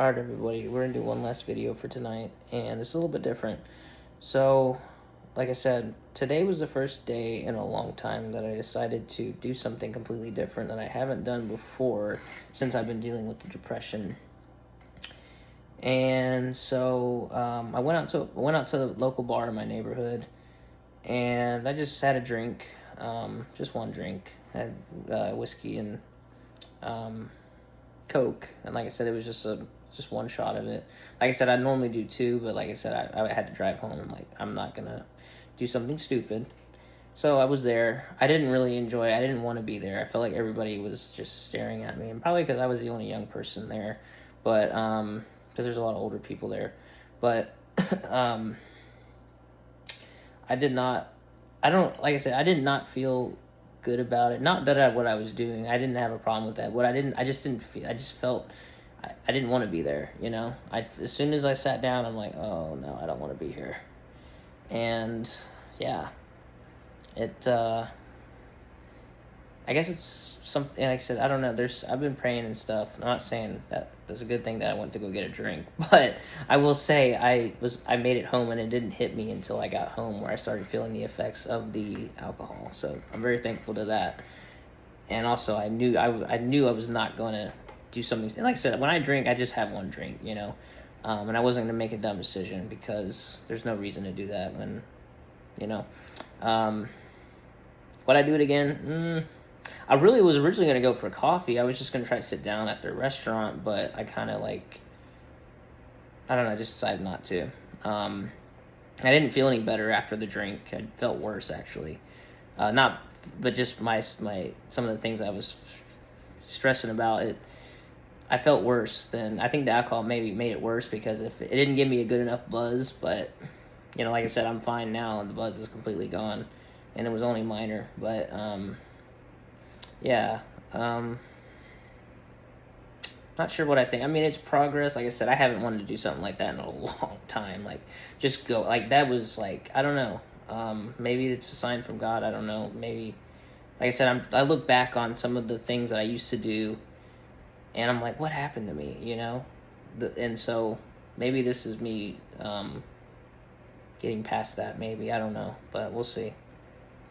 Alright everybody, we're gonna do one last video for tonight, and it's a little bit different. So, like I said, today was the first day in a long time that I decided to do something completely different that I haven't done before since I've been dealing with the depression. And so, I went out to the local bar in my neighborhood, and I just had a drink, just one drink. I had whiskey and Coke, and like I said, it was just one shot of it. Like I said, I normally do two, but like I said, I had to drive home. I'm like, I'm not gonna do something stupid. So I was there. I didn't really enjoy it. I didn't want to be there. I felt like everybody was just staring at me, and probably because I was the only young person there. But because there's a lot of older people there. But I did not. I don't like I said. I did not feel good about it. Not that what I was doing. I didn't have a problem with that. What I didn't. I just didn't feel. I just felt. I didn't want to be there. You know. As soon as I sat down, I'm like, oh no, I don't want to be here. And yeah, it. I guess it's something. Like I said, I don't know. I've been praying and stuff. I'm not saying that it's a good thing that I went to go get a drink, but I will say I made it home and it didn't hit me until I got home where I started feeling the effects of the alcohol. So I'm very thankful to that. And also, I knew I was not going to do something. And like I said, when I drink, I just have one drink, you know. And I wasn't going to make a dumb decision because there's no reason to do that when, you know. Would I do it again? I really was originally going to go for coffee. I was just going to try to sit down at the restaurant, but I kind of like, I don't know, I just decided not to. I didn't feel any better after the drink. I felt worse, actually. But just some of the things I was stressing about, I felt worse than, I think the alcohol maybe made it worse because if it didn't give me a good enough buzz, but, you know, like I said, I'm fine now and the buzz is completely gone. And it was only minor, but, yeah, not sure what I think. I mean, it's progress. Like I said, I haven't wanted to do something like that in a long time. Like, just go, like, that was, like, I don't know. Maybe it's a sign from God. I don't know. Maybe, like I said, I look back on some of the things that I used to do, and I'm like, what happened to me, you know? And so, maybe this is me, getting past that, maybe. I don't know, but we'll see.